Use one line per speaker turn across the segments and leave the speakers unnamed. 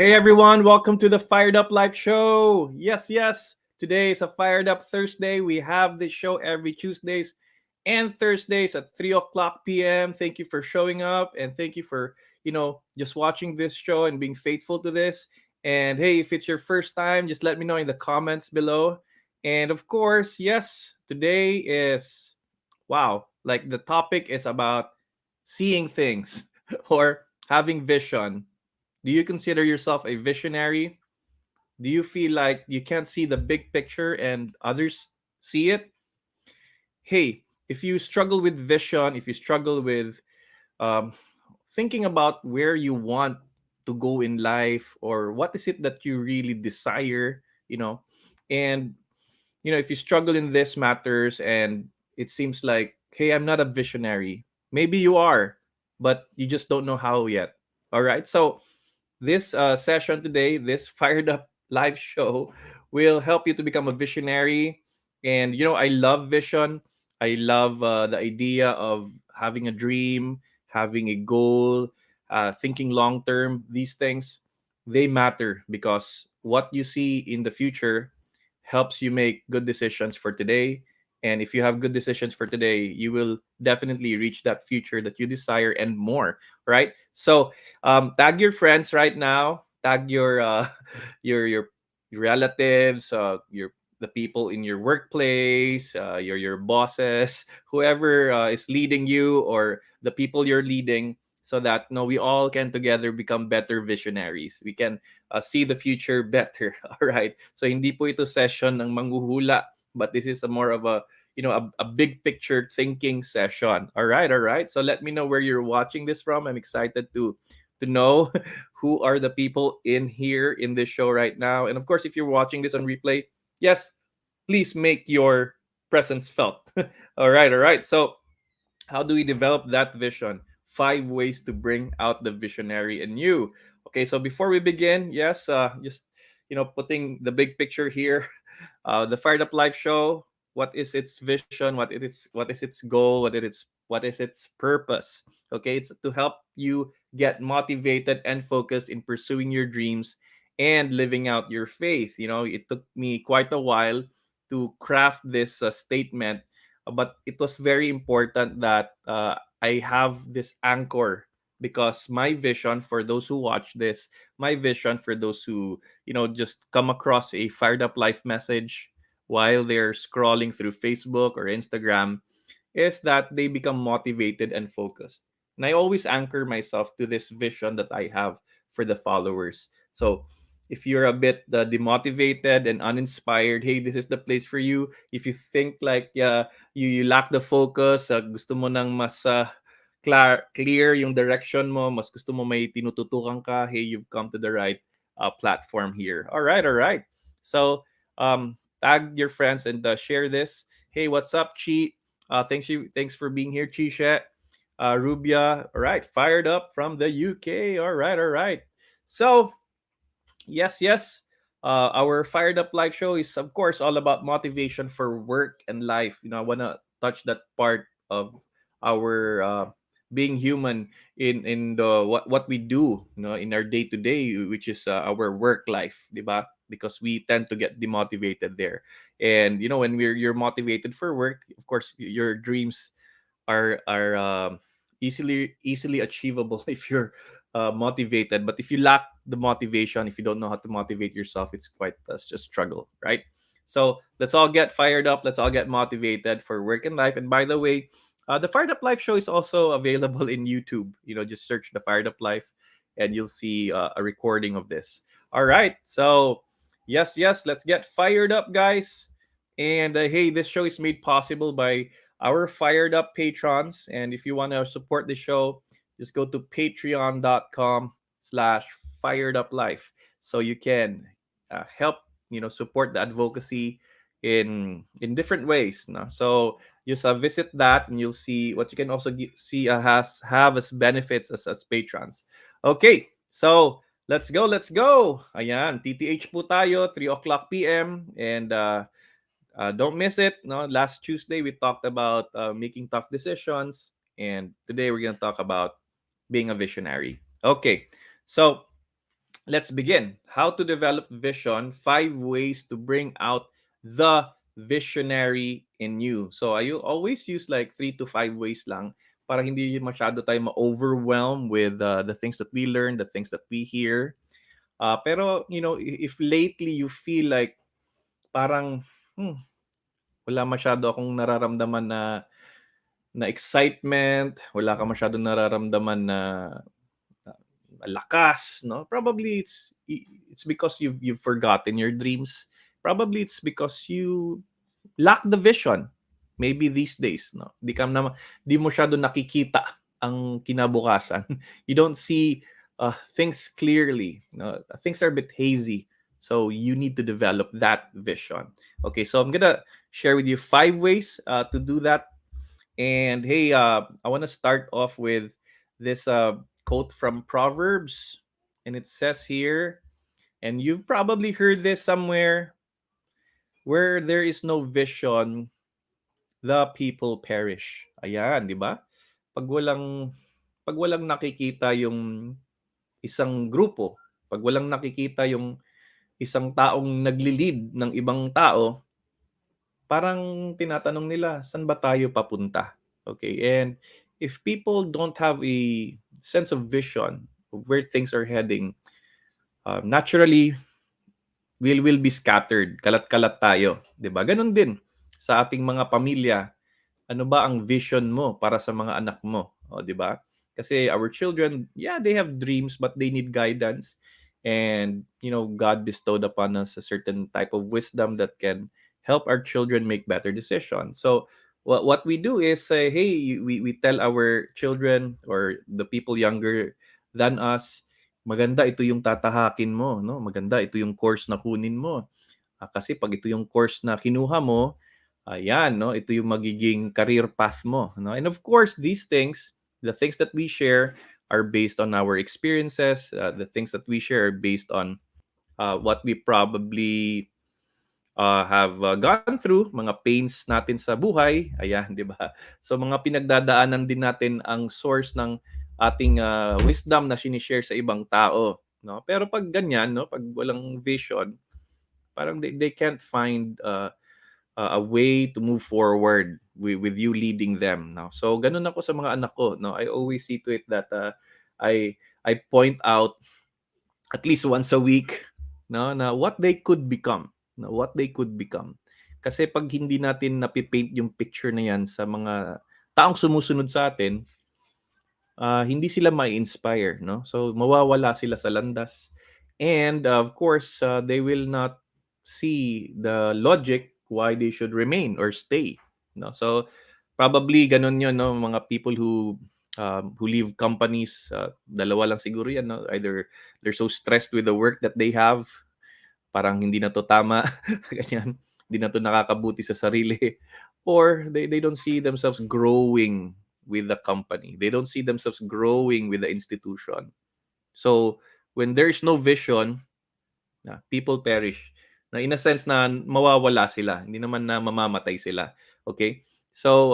Hey everyone, welcome to the Fired Up Live Show. Yes, yes. Today is a Fired Up Thursday. We have this show every Tuesdays and Thursdays at 3 o'clock p.m. Thank you for showing up and thank you for, just watching this show and being faithful to this. And hey, if it's your first time, just let me know in the comments below. And of course, yes, today is wow, like the topic is about seeing things or having vision. Do you consider yourself a visionary? Do you feel like you can't see the big picture and others see it? Hey, if you struggle with vision, if you struggle with um, thinking about where you want to go in life or what is it that you really desire, and if you struggle in this matters and it seems like, hey, I'm not a visionary. Maybe you are, but you just don't know how yet. All right. So this session today, this fired up live show, will help you to become a visionary. And I love vision. I love the idea of having a dream, having a goal, thinking long term. These things, they matter because what you see in the future helps you make good decisions for today. And if you have good decisions for today, you will definitely reach that future that you desire and more, right? So tag your friends right now, tag your your relatives, your the people in your workplace, your bosses, whoever is leading you or the people you're leading, so that no, we all can together become better visionaries. We can see the future better. All right. So hindi po ito session ng manghuhula, but this is a more of a a big picture thinking session. All right. So let me know where you're watching this from. I'm excited to know who are the people in here in this show right now. And of course, if you're watching this on replay, yes, please make your presence felt. All right. So how do we develop that vision? 5 ways to bring out the visionary in you. Okay, so before we begin, yes, just putting the big picture here. The Fired Up Life Show. What is its vision? What is its goal? What is its purpose? Okay, it's to help you get motivated and focused in pursuing your dreams and living out your faith. It took me quite a while to craft this statement, but it was very important that I have this anchor because my vision for those who watch this, my vision for those who just come across a fired up life message while they're scrolling through Facebook or Instagram is that they become motivated and focused. And I always anchor myself to this vision that I have for the followers. So if you're a bit demotivated and uninspired, hey, this is the place for you. If you think like you lack the focus, gusto mo nang mas clear yung direction mo, mas gusto mo may tinututukan ka, hey, you've come to the right platform here. All right. So tag your friends and share this. Hey, what's up, Chi? Thanks for being here, Chisha. Rubia, all right, fired up from the UK. All right. So yes. Our Fired Up Live show is, of course, all about motivation for work and life. I want to touch that part of our being human in the what we do, in our day to day, which is our work life, diba? Because we tend to get demotivated there, and when you're motivated for work, of course, your dreams are easily achievable if you're motivated. But if you lack the motivation, if you don't know how to motivate yourself, it's quite a struggle, right? So let's all get fired up. Let's all get motivated for work and life. And by the way, the Fired Up Life show is also available in YouTube. Just search the Fired Up Life, and you'll see a recording of this. All right. So yes, let's get fired up, guys. And hey, this show is made possible by our fired up patrons. And if you want to support the show, just go to patreon.com/fired up life so you can help support the advocacy in different ways, no? So just visit that and you'll see what you can also see has have as benefits as patrons. Okay, so let's go. Ayan, TTH po tayo, 3 o'clock p.m. And don't miss it. No, last Tuesday we talked about making tough decisions, and today we're gonna talk about being a visionary. Okay, so let's begin. How to develop vision, 5 ways to bring out the visionary in you. So I always use like 3 to 5 ways lang para hindi masyado tayo ma-overwhelm with the things that we learn, the things that we hear. Pero, if lately you feel like parang, wala masyado akong nararamdaman na excitement, wala ka masyadong nararamdaman na lakas, no? Probably it's because you've forgotten your dreams. Probably it's because you lack the vision. Maybe these days, no? Di mo masyado nakikita ang kinabukasan. You don't see things clearly. No? Things are a bit hazy. So you need to develop that vision. Okay, so I'm gonna share with you 5 ways to do that. And hey, I want to start off with this quote from Proverbs. And it says here, and you've probably heard this somewhere, where there is no vision, the people perish. Ayan, di ba? Pag walang, pag walang nakikita yung isang grupo, pag walang nakikita yung isang taong nagli-lead ng ibang tao, parang tinatanong nila, saan ba tayo papunta? Okay, and if people don't have a sense of vision of where things are heading, naturally, will be scattered. Kalat-kalat tayo. 'Di ba? Ganun din sa ating mga pamilya. Ano ba ang vision mo para sa mga anak mo? O, 'di ba? Kasi our children, yeah, they have dreams but they need guidance. And, God bestowed upon us a certain type of wisdom that can help our children make better decisions. So, what we do is say, hey, we tell our children or the people younger than us, maganda ito yung tatahakin mo, no? Maganda ito yung course na kunin mo. Kasi pag ito yung course na kinuha mo, ayan, no? Ito yung magiging career path mo, no? And of course, these things, the things that we share are based on our experiences. The things that we share are based on what we probably have gone through, mga pains natin sa buhay. Ayan, di ba? So mga pinagdadaanan din natin ang source ng ating wisdom na sinishare sa ibang tao. No? Pero pag ganyan, no? Pag walang vision, parang they can't find a way to move forward with you leading them. No? So ganun ako sa mga anak ko. No? I always see to it that I point out at least once a week, no, na what they could become, no, what they could become. Kasi pag hindi natin napipaint yung picture na yan sa mga taong sumusunod sa atin, hindi sila ma-inspire, no? So mawawala sila sa landas. And of course, they will not see the logic why they should remain or stay, no? So probably ganun 'yon, no, mga people who leave companies, dalawa lang siguro yan, no? Either they're so stressed with the work that they have, parang hindi na to tama, ganyan, hindi na to nakakabuti sa sarili, or they don't see themselves growing with the company. They don't see themselves growing with the institution. So when there's no vision, people perish. Na in a sense na mawawala sila, hindi naman na mamamatay sila. Okay? So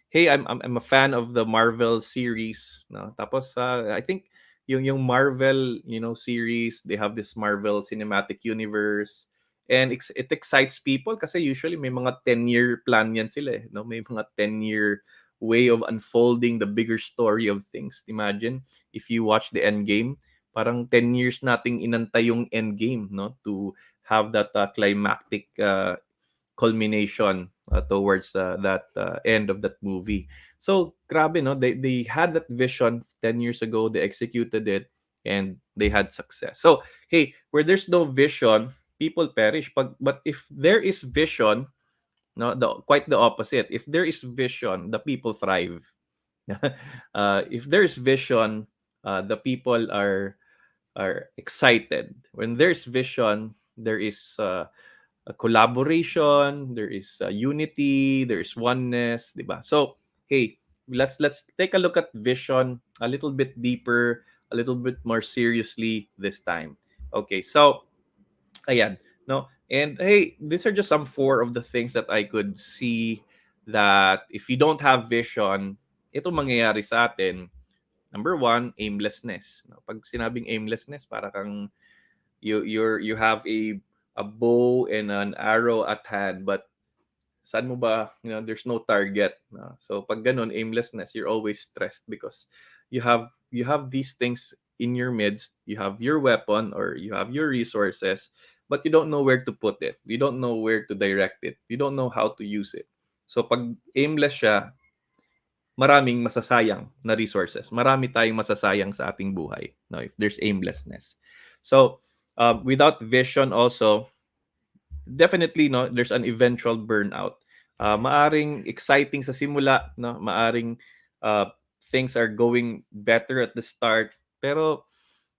hey, I'm a fan of the Marvel series, no? Tapos I think yung Marvel, series, they have this Marvel Cinematic Universe, and it excites people kasi usually may mga 10-year plan yan sila, no? May mga 10-year way of unfolding the bigger story of things. Imagine if you watch the end game, parang 10 years nating inantay yung end game, no, to have that climactic culmination towards that end of that movie. So grabe, no, they had that vision 10 years ago, they executed it, and they had success. So hey, where there's no vision, people perish. But if there is vision, no, quite the opposite. If there is vision, the people thrive. If there's vision, the people are excited. When there's vision, there is a collaboration, there is unity, there is oneness, di ba? So, hey, let's take a look at vision a little bit deeper, a little bit more seriously this time. Okay, so ayan, no? And hey, these are just some four of the things that I could see that if you don't have vision, ito mangyayari sa atin. Number one, aimlessness. No, pag sinabing aimlessness, para kang you have a bow and an arrow at hand, but saan mo ba, there's no target. No? So pag ganun, aimlessness, you're always stressed because you have these things in your midst. You have your weapon or you have your resources, but you don't know where to put it. You don't know where to direct it. You don't know how to use it. So pag aimless siya, maraming masasayang na resources. Marami tayong masasayang sa ating buhay, no, if there's aimlessness. So, without vision also, definitely, no, there's an eventual burnout. Maaring exciting sa simula, no, maaring uh, things are going better at the start, pero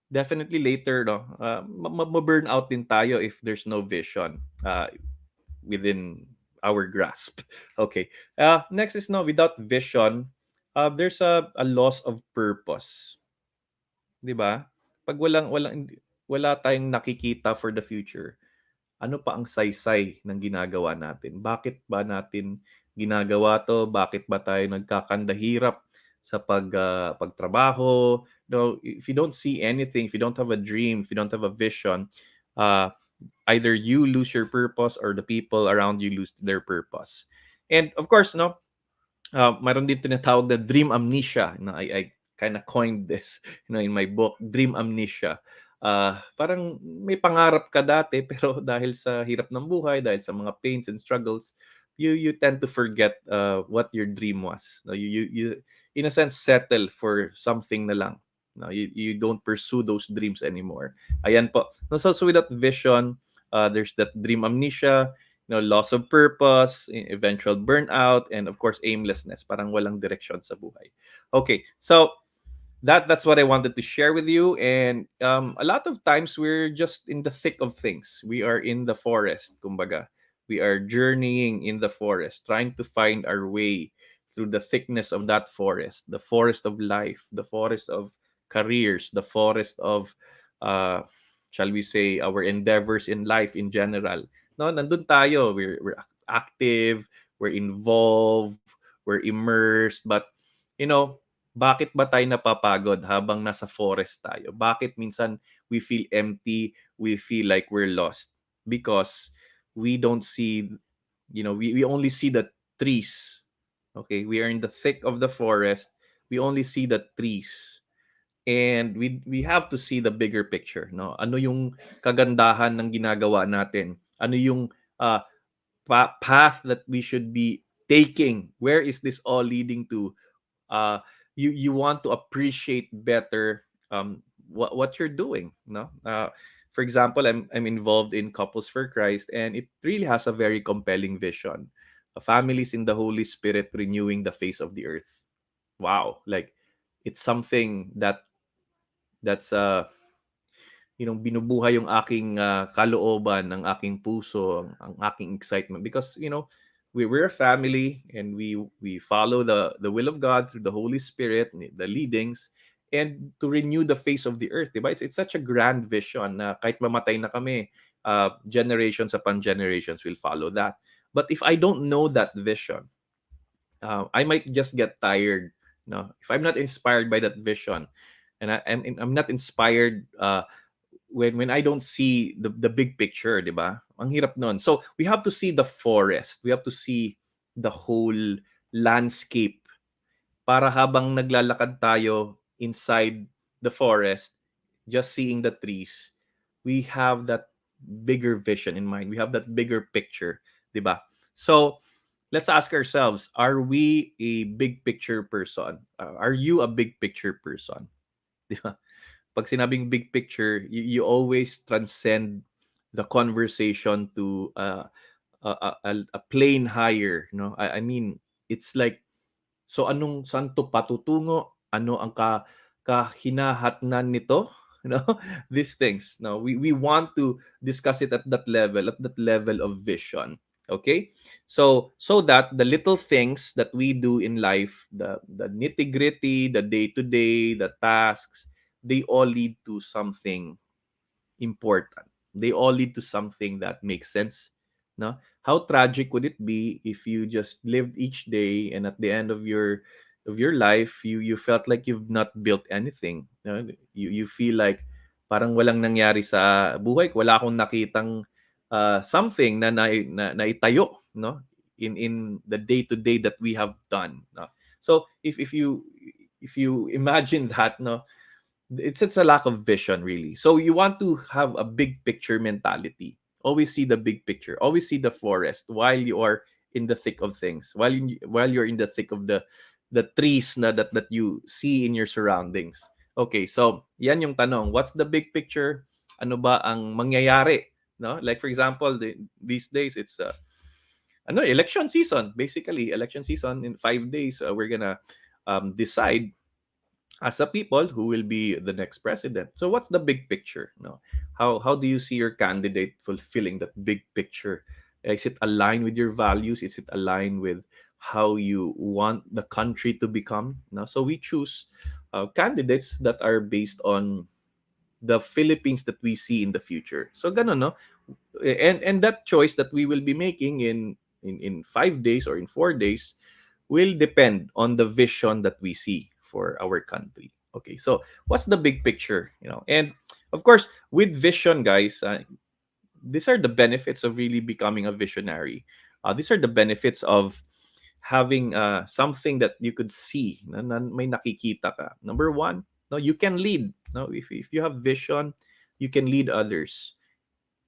definitely later, no, ma-burnout din tayo if there's no vision within our grasp. Okay. Next is, no, without vision, there's a loss of purpose. 'Di ba? Pag wala tayong nakikita for the future, ano pa ang saysay ng ginagawa natin? Bakit ba natin ginagawa 'to? Bakit ba tayo nagkakandahirap sa pagtrabaho? No, if you don't see anything, if you don't have a dream, if you don't have a vision, uh, either you lose your purpose or the people around you lose their purpose. And of course, no, mayroon din tinatawag na dream amnesia. No, I kind of coined this, in my book, dream amnesia. Parang may pangarap ka dati pero dahil sa hirap ng buhay, dahil sa mga pains and struggles, you tend to forget what your dream was. No, you in a sense settle for something na lang. No, you don't pursue those dreams anymore. Ayan po. No, so with that vision, there's that dream amnesia, loss of purpose, eventual burnout, and of course aimlessness, parang walang direction sa buhay. Okay, so that's what I wanted to share with you. And a lot of times we're just in the thick of things. We are in the forest, kumbaga. We are journeying in the forest, trying to find our way through the thickness of that forest, the forest of life, the forest of careers, the forest of, uh, shall we say, our endeavors in life in general. No, nandun tayo. We're active, we're involved, we're immersed, but you know, bakit ba tayo napapagod habang nasa forest tayo? Bakit minsan we feel empty, we feel like we're lost? Because we don't see, we only see the trees. Okay, we are in the thick of the forest. We only see the trees. And we have to see the bigger picture, no? Ano yung kagandahan ng ginagawa natin? Ano yung uh, path that we should be taking? Where is this all leading to? You want to appreciate better what you're doing, no? For example, I'm involved in Couples for Christ, and it really has a very compelling vision. Families in the Holy Spirit renewing the face of the earth. Wow, like it's something that's binubuhay yung aking kalooban, ng aking puso, ang aking excitement, because we're a family, and we follow the will of God through the Holy Spirit, the leadings, and to renew the face of the earth, diba? It's such a grand vision na kahit mamatay na kami, generations upon generations will follow that. But if I don't know that vision, I might just get tired. No, if I'm not inspired by that vision, and I'm not inspired when I don't see the big picture, 'di ba? Ang hirap nun. So, we have to see the forest. We have to see the whole landscape para habang naglalakad tayo inside the forest, just seeing the trees, we have that bigger vision in mind. We have that bigger picture, 'di ba? So, let's ask ourselves, are we a big picture person? Are you a big picture person? 'Di ba? Pag sinabing big picture, you always transcend the conversation to a plane higher, no? I mean, it's like, so anong saan to patutungo? Ano ang kahinahatnan nito? You know, these things. No, we want to discuss it at that level of vision. Okay, so that the little things that we do in life, the nitty gritty, the day to day, the tasks, they all lead to something important. They all lead to something that makes sense. No? How tragic would it be if you just lived each day, and at the end of your of your life, you felt like you've not built anything. No? You feel like parang walang nangyari sa buhay ko. Wala akong nakitang something na naitayo, no? In the day to day that we have done. No? So if you imagine that, no, it's a lack of vision, really. So you want to have a big picture mentality. Always see the big picture. Always see the forest while you are in the thick of things. While you're in the thick of the trees that you see in your surroundings. Okay, so yan yung tanong. What's the big picture? Ano ba ang mangyayari? No? Like for example, these days it's election season. Basically, election season in 5 days. We're gonna decide as a people who will be the next president. So what's the big picture? No, how do you see your candidate fulfilling that big picture? Is it aligned with your values? Is it aligned with how you want the country to become? No, so we choose candidates that are based on the Philippines that we see in the future. So ganun, no? And that choice that we will be making in 5 days or in 4 days will depend on the vision that we see for our country. Okay, so what's the big picture? And of course, with vision, guys, these are the benefits of really becoming a visionary. These are the benefits of having something that you could see na may nakikita ka. Number one, no, you can lead. No, if you have vision, you can lead others.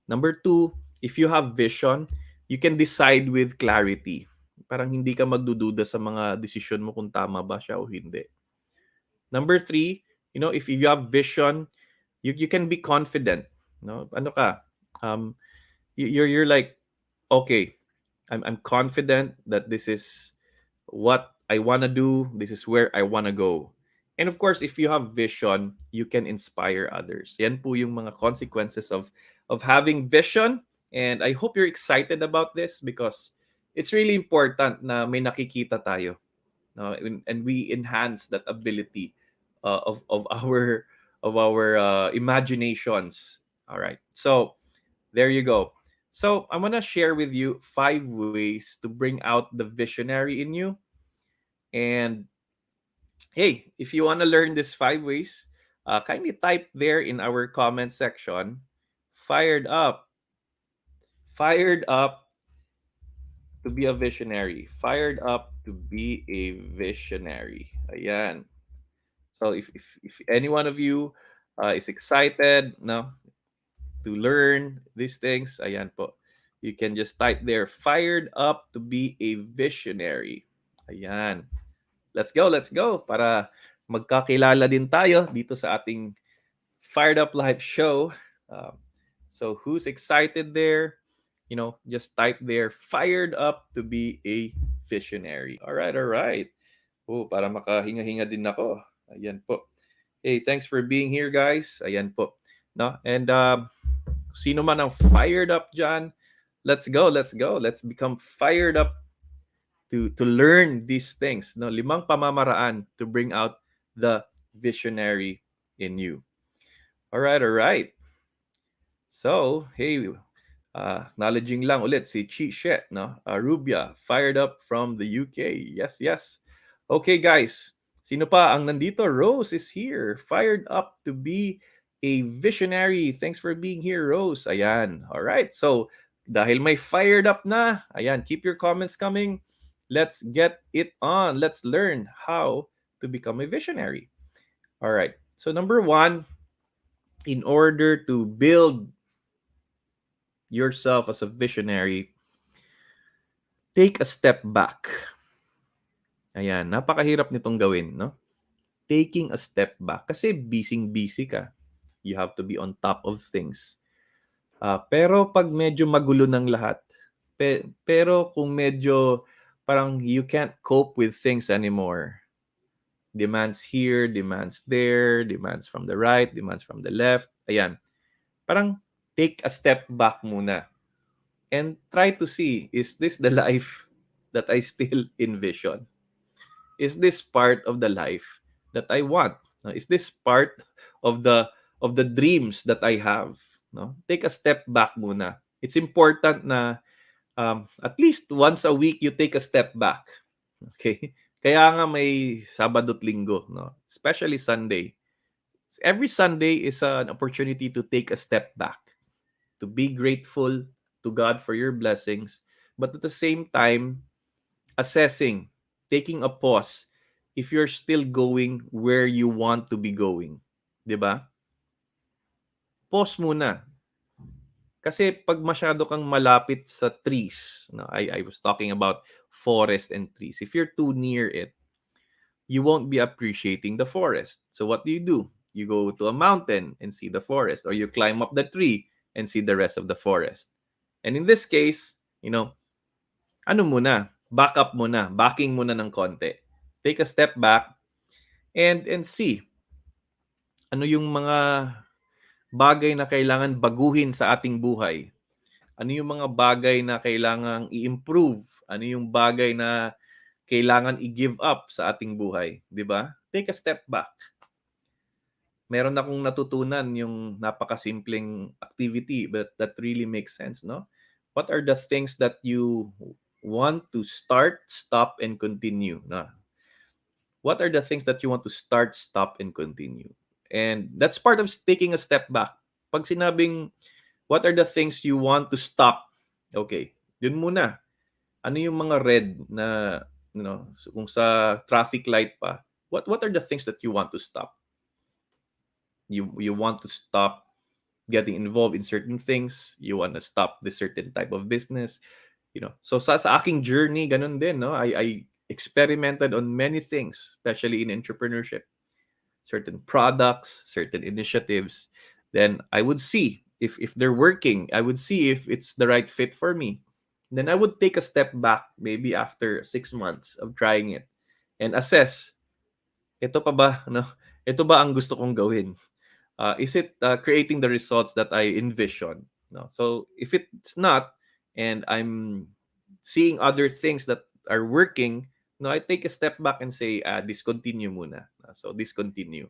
Number two, if you have vision, you can decide with clarity. Parang hindi ka magdududa sa mga desisyon mo kung tama ba siya o hindi. Number three, if you have vision, you can be confident. No, ano ka? Um, you're like, okay, I'm confident that this is what I want to do. This is where I want to go. And of course, if you have vision, you can inspire others. Yan po yung mga consequences of having vision. And I hope you're excited about this because it's really important na may nakikita tayo. No? And we enhance that ability of our imaginations. All right. So there you go. So I'm gonna share with you 5 ways to bring out the visionary in you. And hey, if you wanna learn these 5 ways, kindly type there in our comment section. Fired up, fired up to be a visionary. Fired up to be a visionary. Ayan. So if any one of you is excited, no, to learn these things, ayan po. You can just type there, fired up to be a visionary. Ayan. Let's go. Para magkakilala din tayo dito sa ating Fired Up Live show. So who's excited there? Just type there, fired up to be a visionary. All right. Oh, para makahinga-hinga din ako. Ayan po. Hey, thanks for being here, guys. Ayan po. No? And sino man ang fired up dyan, let's go. Let's become fired up to learn these things. No, 5 pamamaraan to bring out the visionary in you. All right. So, hey, acknowledging lang ulit si Chi She, no? Rubia, fired up from the UK. Yes. Okay, guys. Sino pa ang nandito? Rose is here. Fired up to be a visionary. Thanks for being here, Rose. Ayan. All right. So, dahil may fired up na, ayan, keep your comments coming. Let's get it on. Let's learn how to become a visionary. All right. So, number one, in order to build yourself as a visionary, take a step back. Ayan, napakahirap nitong gawin, no? Taking a step back. Kasi busy ka. You have to be on top of things. Pero pag medyo magulo ng lahat, pero kung medyo parang you can't cope with things anymore, demands here, demands there, demands from the right, demands from the left, ayan, parang take a step back muna and try to see, is this the life that I still envision? Is this part of the life that I want? Is this part of the dreams that I have? No? Take a step back muna. It's important na at least once a week you take a step back. Okay? Kaya nga may Sabado at Linggo, no? Especially Sunday. Every Sunday is an opportunity to take a step back, to be grateful to God for your blessings, but at the same time, assessing, taking a pause if you're still going where you want to be going. 'Di ba? Pause muna. Kasi pag masyado kang malapit sa trees, no, I was talking about forest and trees. If you're too near it, you won't be appreciating the forest. So what do? You go to a mountain and see the forest, or you climb up the tree and see the rest of the forest. And in this case, ano muna, back up muna, backing muna ng konti. Take a step back and see ano yung mga bagay na kailangan baguhin sa ating buhay. Ano yung mga bagay na kailangang i-improve? Ano yung bagay na kailangan i-give up sa ating buhay, 'di ba? Take a step back. Meron akong natutunan yung napakasimpleng activity but that really makes sense, no? What are the things that you want to start, stop, and continue? No? What are the things that you want to start, stop, and continue? And that's part of taking a step back. Pag sinabing, what are the things you want to stop? Okay, yun muna. Ano yung mga red na, kung sa traffic light pa, what are the things that you want to stop? You want to stop getting involved in certain things. You want to stop this certain type of business. So sa aking journey, ganun din, no? I experimented on many things, especially in entrepreneurship. Certain products, certain initiatives. Then I would see if they're working. I would see if it's the right fit for me. Then I would take a step back maybe after 6 months of trying it and assess, ito pa ba, no? Ito ba ang gusto kong gawin? Is it creating the results that I envision? No. So if it's not, and I'm seeing other things that are working, no, I take a step back and say, discontinue muna. So discontinue.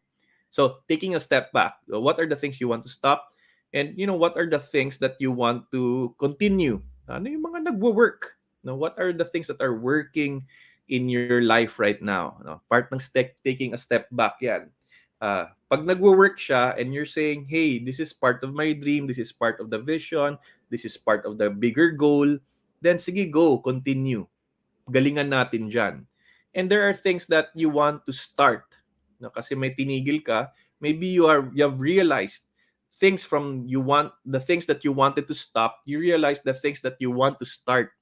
So taking a step back, what are the things you want to stop? And what are the things that you want to continue? Ano yung mga nagwo-work? No, what are the things that are working in your life right now? No, part ng taking a step back yan. Pag nagwo-work siya and you're saying, hey, this is part of my dream, this is part of the vision, this is part of the bigger goal, then sige, go, continue. Galingan natin dyan. And there are things that you want to start. No, kasi may tinigil ka, maybe you have realized the things that you wanted to stop, you realize the things that you want to start.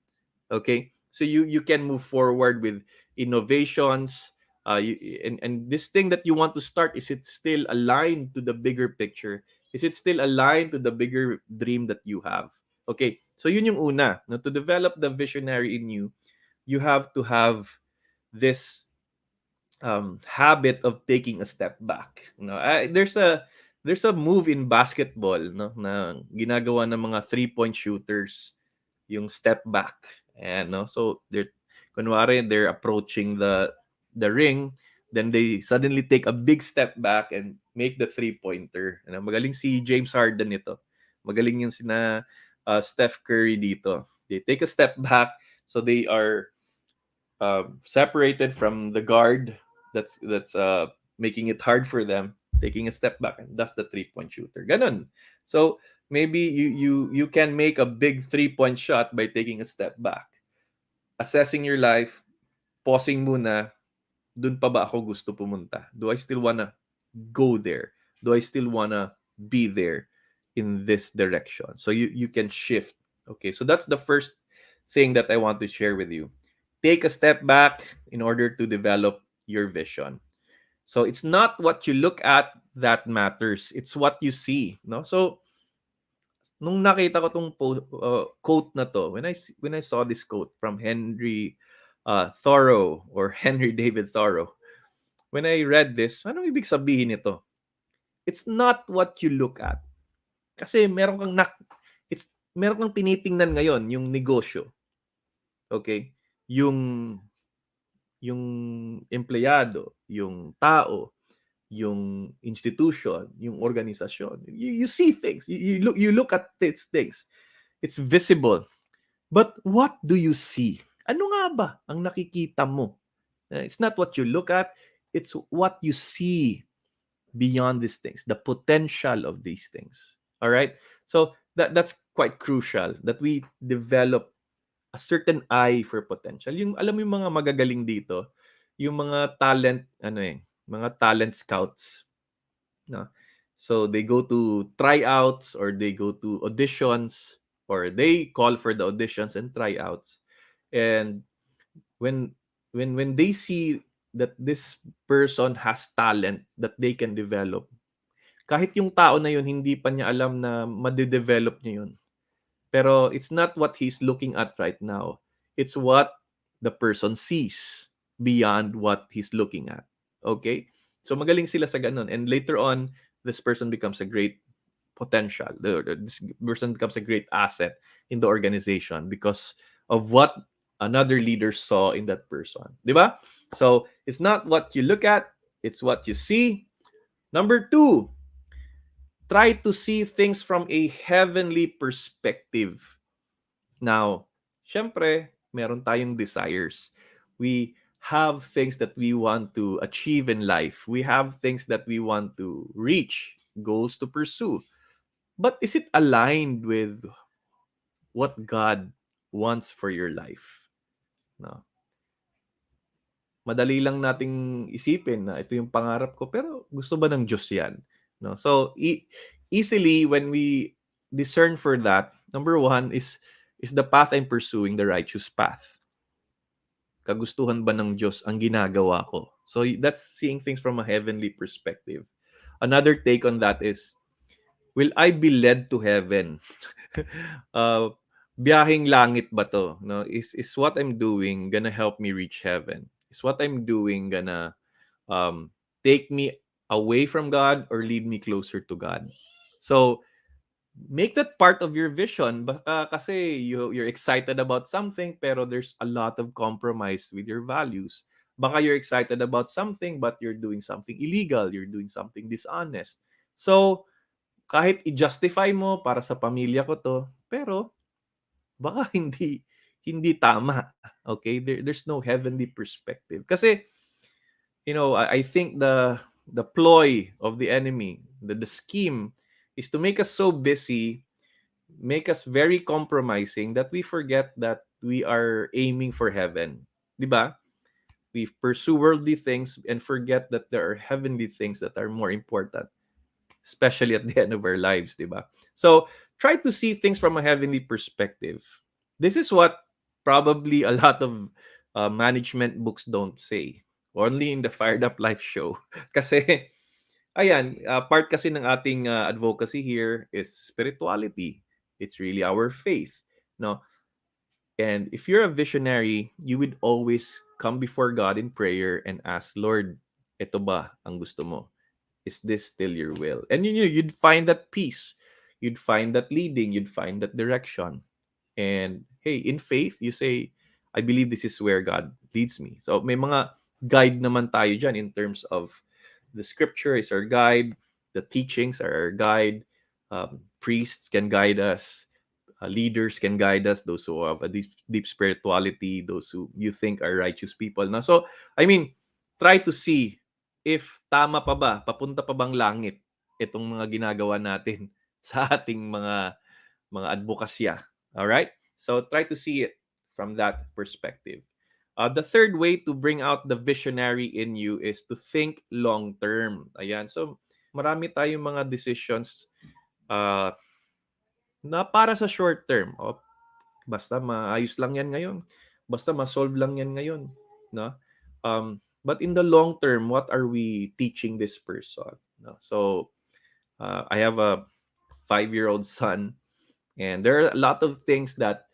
Okay? So you can move forward with innovations, and this thing that you want to start, is it still aligned to the bigger picture? Is it still aligned to the bigger dream that you have? Okay, so yun yung una. Now, to develop the visionary in you, you have to have this habit of taking a step back. There's a move in basketball, no, na ginagawa ng mga three-point shooters, yung step back. And no, so they're approaching the ring, then they suddenly take a big step back and make the three-pointer. Magaling si James Harden nito. Magaling yung sina Steph Curry dito. They take a step back, so they are separated from the guard that's making it hard for them, taking a step back, and that's the three-point shooter. Ganon. So maybe you can make a big three-point shot by taking a step back, assessing your life, pausing muna. Dun pa ba ako gusto pumunta? Do I still wanna go there? Do I still wanna be there in this direction? So you can shift. Okay, so that's the first thing that I want to share with you. Take a step back in order to develop your vision. So it's not what you look at that matters, it's what you see, no? So nung nakita ko tong quote na to, when I saw this quote from Henry Thoreau, or Henry David Thoreau, when I read this, anong ibig sabihin nito? It's not what you look at. Kasi meron kang tinitingnan ngayon, yung negosyo. Okay? Yung empleyado, yung tao, yung institution, yung organisasyon. You see things. You look at these things. It's visible. But what do you see? Ano nga ba ang nakikita mo? It's not what you look at, it's what you see beyond these things, the potential of these things. All right? So that's quite crucial that we develop a certain eye for potential. Yung alam mo yung mga magagaling dito, yung mga talent mga talent scouts, no? So they go to tryouts or they go to auditions or they call for the auditions and tryouts. And when when they see that this person has talent that they can develop, kahit yung tao na yun hindi pa niya alam na ma-develop niya yun. Pero it's not what he's looking at right now. It's what the person sees beyond what he's looking at. Okay? So magaling sila sa ganun. And later on, this person becomes a great potential. This person becomes a great asset in the organization because of what another leader saw in that person. Di ba? So it's not what you look at, it's what you see. Number two, try to see things from a heavenly perspective. Now, syempre, meron tayong desires. We have things that we want to achieve in life. We have things that we want to reach, goals to pursue. But is it aligned with what God wants for your life? No. Madali lang nating isipin na ito yung pangarap ko, pero gusto ba ng Diyos yan? No? So, easily when we discern for that, number one is the path I'm pursuing the righteous path? Kagustuhan ba ng Diyos ang ginagawa ko? So, that's seeing things from a heavenly perspective. Another take on that is, will I be led to heaven? uh, Biyaheng langit ba to? No? Is what I'm doing gonna help me reach heaven? Is what I'm doing gonna take me away from God or lead me closer to God? So, make that part of your vision. Baka kasi you're excited about something pero there's a lot of compromise with your values. Baka you're excited about something but you're doing something illegal, you're doing something dishonest. So, kahit i-justify mo para sa pamilya ko to, pero baka hindi tama. Okay? There's no heavenly perspective. Kasi, I think the ploy of the enemy, the scheme is to make us so busy, make us very compromising that we forget that we are aiming for heaven. 'Di ba? We pursue worldly things and forget that there are heavenly things that are more important, especially at the end of our lives, 'di ba? So, try to see things from a heavenly perspective. This is what probably a lot of management books don't say. Only in the Fired Up Life show. Kasi, ayan, part kasi ng ating advocacy here is spirituality. It's really our faith. No? And if you're a visionary, you would always come before God in prayer and ask, Lord, ito ba ang gusto mo? Is this still your will? And you'd find that peace. You'd find that leading. You'd find that direction. And hey, in faith, you say, I believe this is where God leads me. So may mga guide naman tayo dyan in terms of the scripture is our guide, the teachings are our guide, priests can guide us, leaders can guide us, those who have a deep spirituality, those who you think are righteous people. Na so, I mean, try to see if tama pa ba, papunta pa bang langit itong mga ginagawa natin sa ating mga advokasya. All right? So try to see it from that perspective. The third way to bring out the visionary in you is to think long term. Ayan. So marami tayong mga decisions uh, na para sa short term. O, basta maayos lang yan ngayon. Basta ma-solve lang yan ngayon. No? But in the long term, what are we teaching this person? No? So, I have a 5-year-old son, and there are a lot of things that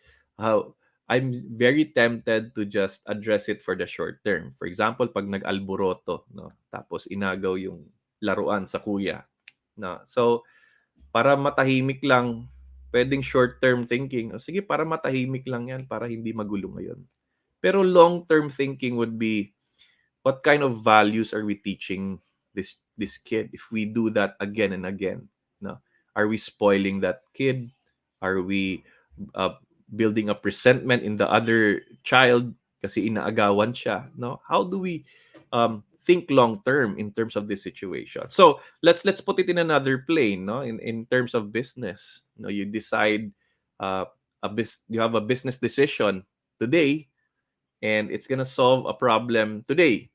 I'm very tempted to just address it for the short term. For example, pag nag-alboroto, no? Tapos inagaw yung laruan sa kuya. No? So, para matahimik lang, pwedeng short-term thinking. O sige, para matahimik lang yan, para hindi magulo ngayon. Pero long-term thinking would be, what kind of values are we teaching this kid if we do that again and again? No? Are we spoiling that kid? Are we building up resentment in the other child kasi inaagawan siya, no? How do we think long term in terms of this situation? So let's put it in another plane, no? In terms of business, you decide uh, you have a business decision today, and it's gonna solve a problem today.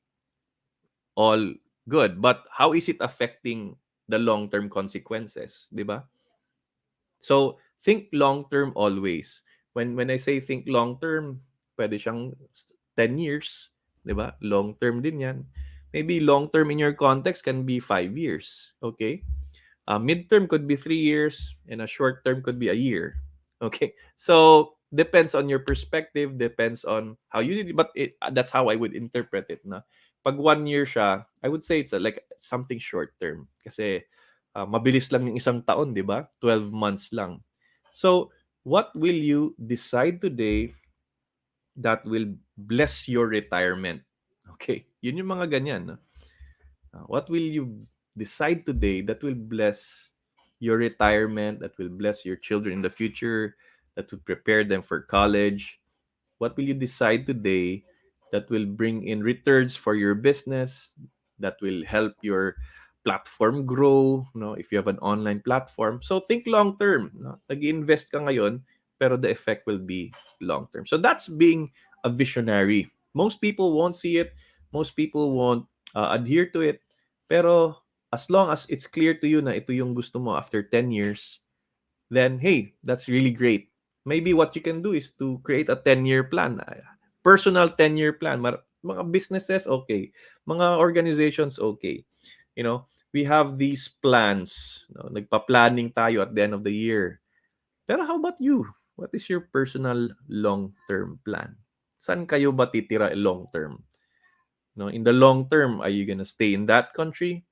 All good, but how is it affecting the long term consequences, di ba? So, think long term always. When I say think long term, pwede siyang 10 years, 'di ba? Long term din 'yan. Maybe long term in your context can be 5 years, okay? Midterm could be 3 years, and a short term could be a year. Okay, so depends on your perspective, depends on how you did it, but that's how I would interpret it. Na pag 1 year siya, I would say it's like something short term. Kasi mabilis lang yung isang taon, di ba? 12 months lang. So, what will you decide today that will bless your retirement? Okay, yun yung mga ganyan. No? What will you decide today that will bless your retirement, that will bless your children in the future, that will prepare them for college? What will you decide today that will bring in returns for your business, that will help your platform grow, no? If you have an online platform. So think long term, no? Nag-invest ka ngayon, pero the effect will be long term. So that's being a visionary. Most people won't see it. Most people won't adhere to it. Pero as long as it's clear to you na ito yung gusto mo after 10 years, then hey, that's really great. Maybe what you can do is to create a 10-year plan. Personal 10-year plan. Mga businesses, okay. Mga organizations, okay. We have these plans. No? Nagpa-planning tayo at the end of the year. Pero how about you? What is your personal long-term plan? Saan kayo ba titira long-term? No, in the long term, are you gonna stay in that country?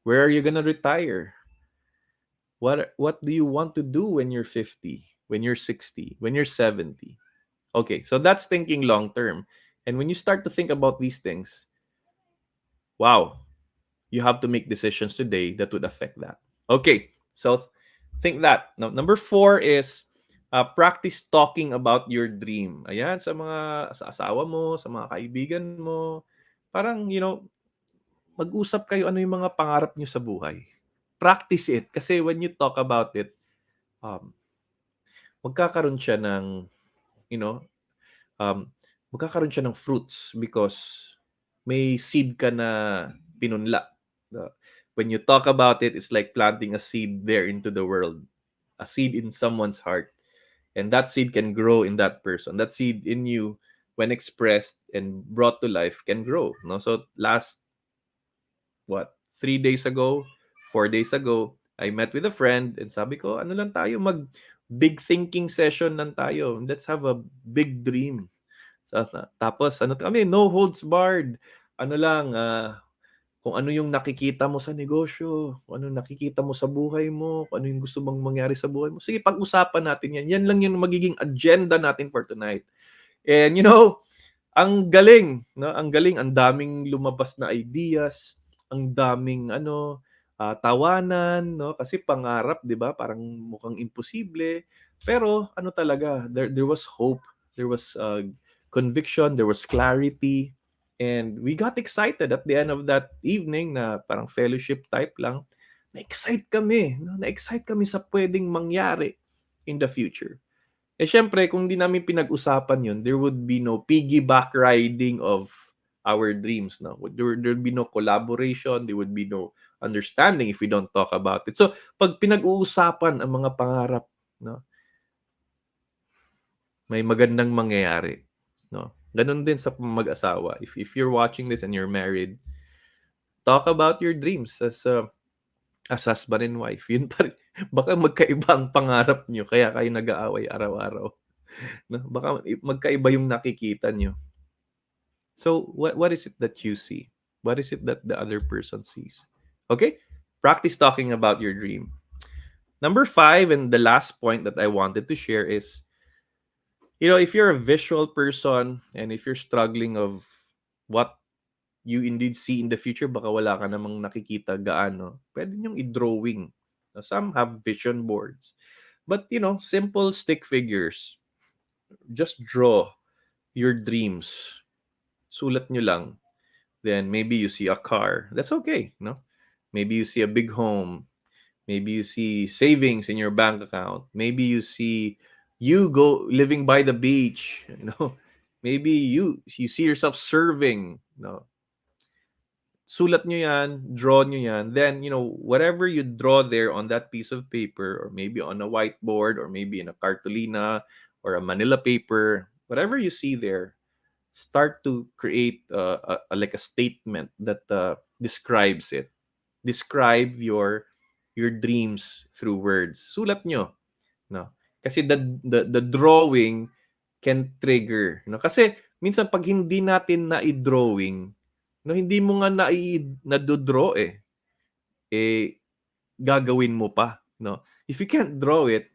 Where are you gonna retire? What do you want to do when you're 50, when you're 60, when you're 70? Okay, so that's thinking long term. And when you start to think about these things, wow, you have to make decisions today that would affect that. Okay, so think that. Now, number 4 is practice talking about your dream. Ayan, sa asawa mo, sa mga kaibigan mo, parang, mag-usap kayo ano yung mga pangarap nyo sa buhay. Practice it. Kasi when you talk about it, um, magkakaroon siya ng, you know, um, magkakaroon siya ng fruits because may seed ka na pinunla. When you talk about it, it's like planting a seed there into the world, a seed in someone's heart. And that seed can grow in that person. That seed in you, when expressed and brought to life, can grow. No? So last, 3 days ago, 4 days ago, I met with a friend and sabi ko, ano lang tayo, big thinking session lang tayo. Let's have a big dream. Tapos, kami, no holds barred. Ano lang, kung ano yung nakikita mo sa negosyo, kung ano nakikita mo sa buhay mo, kung ano yung gusto mong mangyari sa buhay mo. Sige, pag-usapan natin yan. Yan lang yung magiging agenda natin for tonight. And ang galing, no? Ang galing, ang daming lumabas na ideas, ang daming tawanan, no? Kasi pangarap, 'di ba? Parang mukhang imposible. Pero ano talaga, there was hope, there was conviction, there was clarity, and we got excited at the end of that evening na parang fellowship type lang. Na-excite kami, no? Na-excite kami sa pwedeng mangyari in the future. Siyempre, kung di namin pinag-usapan yun, there would be no piggyback riding of our dreams. No? There would be no collaboration, there would be no understanding if we don't talk about it. So, pag pinag-uusapan ang mga pangarap, no, may magandang mangyayari. No? Ganun din sa mag-asawa. If you're watching this and you're married, talk about your dreams as husband and wife. Yun pa rin. Baka magkaiba ang pangarap nyo, kaya kayo nag-aaway araw-araw. No? Baka magkaiba yung nakikita nyo. So, what is it that you see? What is it that the other person sees? Okay? Practice talking about your dream. Number 5, and the last point that I wanted to share is, if you're a visual person and if you're struggling of what you indeed see in the future, baka wala ka namang nakikita gaano, pwede nyong i-drawing. Some have vision boards. But, simple stick figures. Just draw. your dreams. Sulat nyo lang. Then maybe you see a car. That's okay, no? Maybe you see a big home. Maybe you see savings in your bank account. Maybe you see you go living by the beach, you know. Maybe you see yourself serving, no. Sulat nyo yan, draw nyo yan. Then, whatever you draw there on that piece of paper, or maybe on a whiteboard, or maybe in a cartolina, or a Manila paper, whatever you see there, start to create like a statement that describes it. Describe your dreams through words. Sulat nyo, no? Kasi the drawing can trigger, no? Kasi minsan pag hindi natin na-drawing, no, hindi mo nga na-draw eh gagawin mo pa, no? If you can't draw it,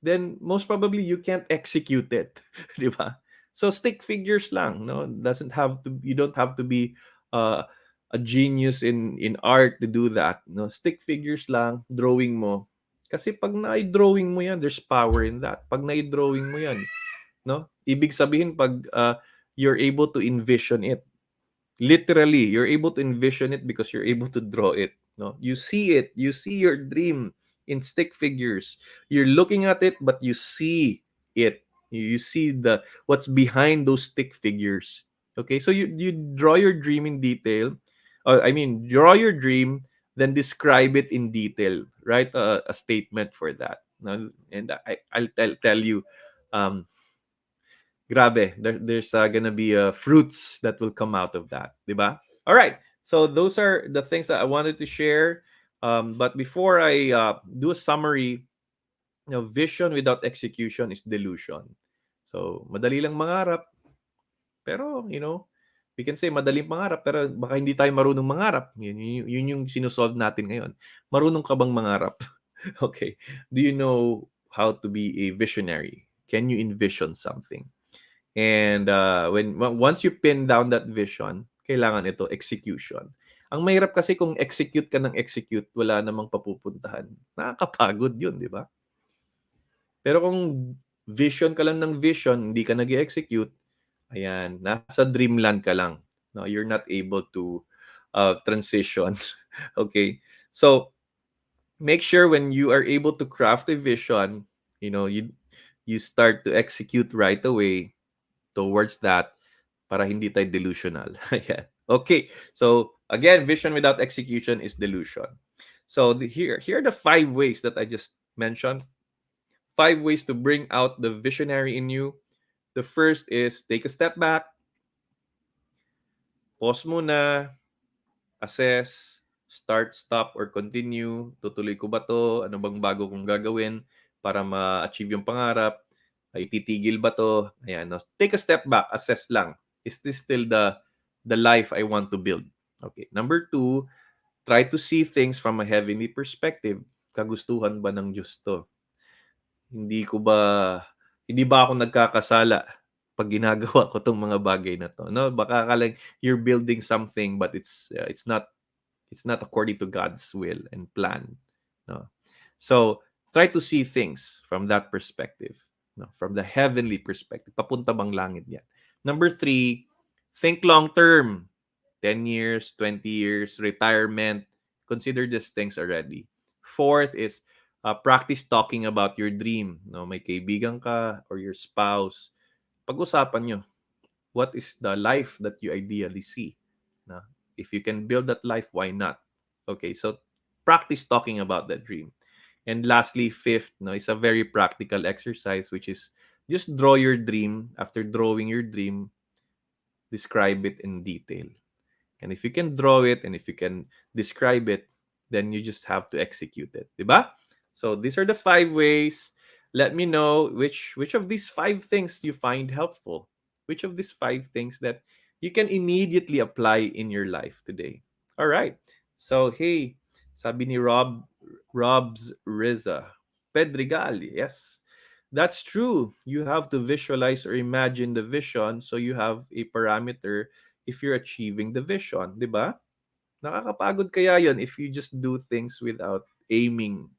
then most probably you can't execute it, 'di ba? So stick figures lang, no? Doesn't have to You don't have to be uh, a genius in art to do that, no? Stick figures lang, drawing mo. Kasi pag na-drawing mo 'yan, there's power in that. Pag na-drawing mo 'yan, no? Ibig sabihin pag you're able to envision it. Literally, you're able to envision it because you're able to draw it, no? You see it, you see your dream in stick figures. You're looking at it, but you see it. You see the what's behind those stick figures. Okay, so you draw your dream in detail. I mean, draw your dream, then describe it in detail. Write a statement for that. No? And I'll tell you, um, grabe, there's gonna be fruits that will come out of that, diba? All right, so those are the things that I wanted to share. But before I do a summary, vision without execution is delusion. So madali lang mangarap, pero we can say madaling mangarap, pero baka hindi tayo marunong mangarap. Yun yung sinusolve natin ngayon. Marunong ka bang mangarap? Okay, do you know how to be a visionary? Can you envision something? And once you pin down that vision, kailangan ito execution. Ang mahirap kasi kung execute ka ng execute, wala namang papupuntahan. Nakakapagod 'yun, di ba? Pero kung vision ka lang ng vision, hindi ka nag-execute, ayan, nasa dreamland ka lang. No, you're not able to transition. Okay? So, make sure when you are able to craft a vision, you start to execute right away towards that para hindi tayo delusional. Ayan. Okay. So, again, vision without execution is delusion. So, here are the 5 ways that I just mentioned. 5 ways to bring out the visionary in you. The first is take a step back, pause muna, assess, start, stop, or continue. Tutuloy ko ba to? Ano bang bago kong gagawin para ma-achieve yung pangarap? Ay titigil ba to? Ayan, no? Take a step back, assess lang. Is this still the life I want to build? Okay. Number 2, try to see things from a heavenly perspective. Kagustuhan ba ng Diyos to? Hindi ko ba hindi ba ako nagkakasala pag ginagawa ko tong mga bagay na to, no? Baka akala you're building something but it's not according to God's will and plan, no? So, try to see things from that perspective, no? From the heavenly perspective. Papunta bang langit 'yan? Number 3, think long term. 10 years, 20 years, retirement. Consider these things already. Fourth is practice talking about your dream. No, may kaibigan ka or your spouse. Pag-usapan nyo, what is the life that you ideally see? No? If you can build that life, why not? Okay, so practice talking about that dream. And lastly, fifth, no, is a very practical exercise, which is just draw your dream. After drawing your dream, describe it in detail. And if you can draw it and if you can describe it, then you just have to execute it. Diba? So these are the 5 ways. Let me know which of these 5 things you find helpful. Which of these 5 things that you can immediately apply in your life today. All right. So hey, sabi ni Rob's Riza. Pedregal, yes. That's true. You have to visualize or imagine the vision so you have a parameter if you're achieving the vision, 'di ba? Nakakapagod kaya 'yon if you just do things without aiming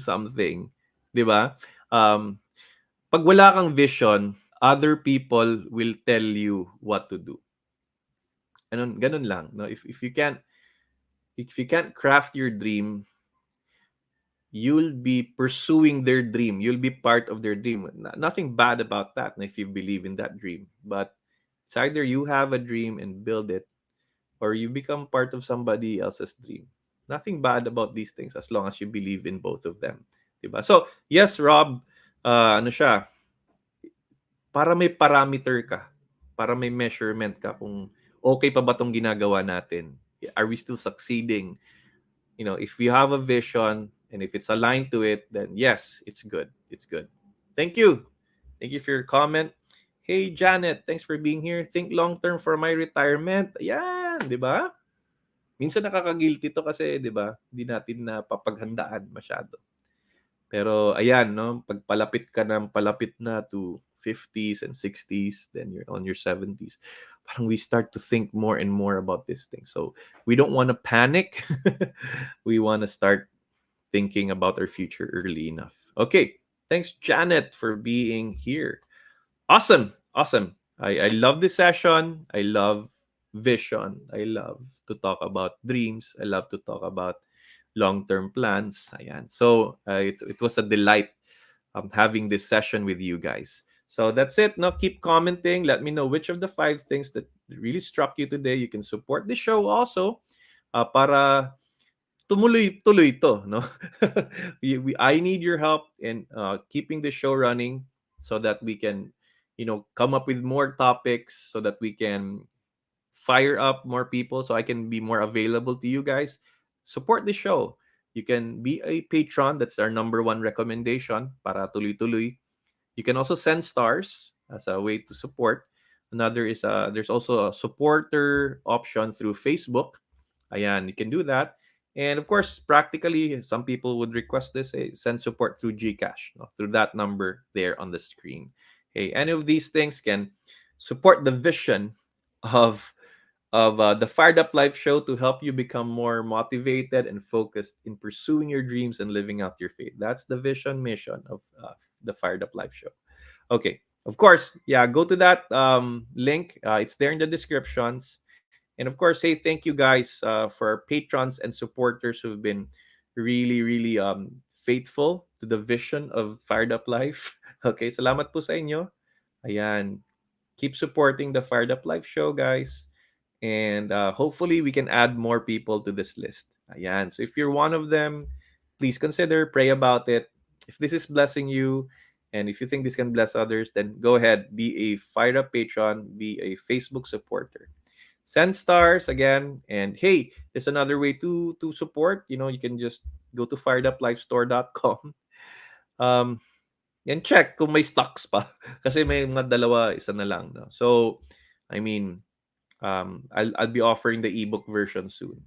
something, 'di ba? Pag wala kang vision, other people will tell you what to do. Ganun lang, no? If you can't craft your dream, you'll be pursuing their dream. You'll be part of their dream. Nothing bad about that if you believe in that dream. But it's either you have a dream and build it, or you become part of somebody else's dream. Nothing bad about these things as long as you believe in both of them. Diba? So, yes, Rob, ano siya, para may parameter ka, para may measurement ka kung okay pa ba tong ginagawa natin. Are we still succeeding? If we have a vision and if it's aligned to it, then yes, it's good. It's good. Thank you. Thank you for your comment. Hey, Janet, thanks for being here. Think long term for my retirement. Ayan, di ba? Minsan nakaka-guilty to kasi, di ba? Hindi natin na papaghandaan masyado. Pero ayan, no, pag palapit ka ng palapit na to 50s and 60s, then you're on your 70s. Parang we start to think more and more about this thing. So we don't want to panic. We want to start thinking about our future early enough. Okay, thanks, Janet, for being here. Awesome, awesome. I love this session. I love vision. I love to talk about dreams. I love to talk about long-term plans. Ayan. So it was a delight having this session with you guys. So that's it. Now keep commenting. Let me know which of the 5 things that really struck you today. You can support the show also para tumuloy-tuloy to, no? I need your help in keeping the show running so that we can, come up with more topics so that we can fire up more people so I can be more available to you guys. Support the show. You can be a patron. That's our number one recommendation para tuloy-tuloy. You can also send stars as a way to support. Another is there's also a supporter option through Facebook. Ayan, you can do that. And of course, practically, some people would request this. Send support through GCash, no, through that number there on the screen. Hey, any of these things can support the vision of the Fired Up Life show to help you become more motivated and focused in pursuing your dreams and living out your faith. That's the vision mission of the Fired Up Life show. Okay, of course, yeah, go to that link. It's there in the descriptions. And of course, hey, thank you guys for our patrons and supporters who've been really, really faithful to the vision of Fired Up Life. Okay, salamat po sa inyo. Ayan. Keep supporting the Fired Up Life show, guys. And hopefully we can add more people to this list. Ayan. So if you're one of them, please consider, pray about it. If this is blessing you, and if you think this can bless others, then go ahead, be a Fired Up patron, be a Facebook supporter. Send stars again, and hey, there's another way to support. You can just go to fireduplifestore.com. Um, and check kung may stocks pa. Kasi may mga dalawa, isa na lang. No? So, I mean, I'll be offering the ebook version soon.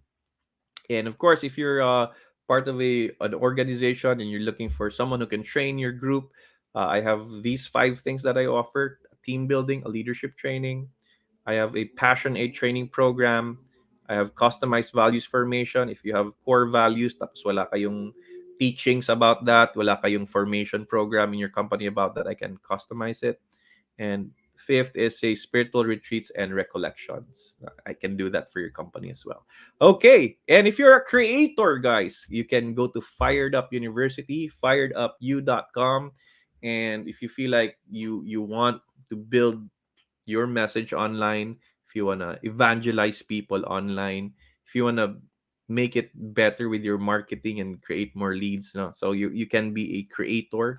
And of course, if you're part of an organization and you're looking for someone who can train your group, I have these 5 things that I offer: team building, a leadership training. I have a passion a training program. I have customized values formation. If you have core values, tapos wala kayong teachings about that, wala kayong formation program in your company about that, I can customize it. And 5th is a spiritual retreats and recollections. I can do that for your company as well. Okay. And if you're a creator, guys, you can go to Fired Up University, firedupu.com. And if you feel like you want to build your message online, if you want to evangelize people online, if you want to make it better with your marketing and create more leads, no? So you can be a creator.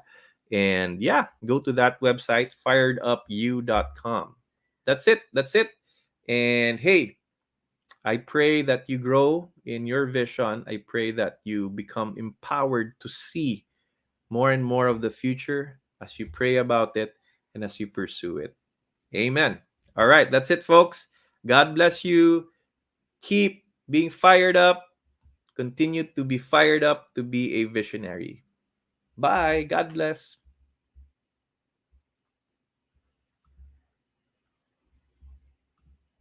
And yeah, go to that website, firedupu.com. That's it. That's it. And hey, I pray that you grow in your vision. I pray that you become empowered to see more and more of the future as you pray about it and as you pursue it. Amen. All right, that's it, folks. God bless you. Keep being fired up. Continue to be fired up to be a visionary. Bye. God bless.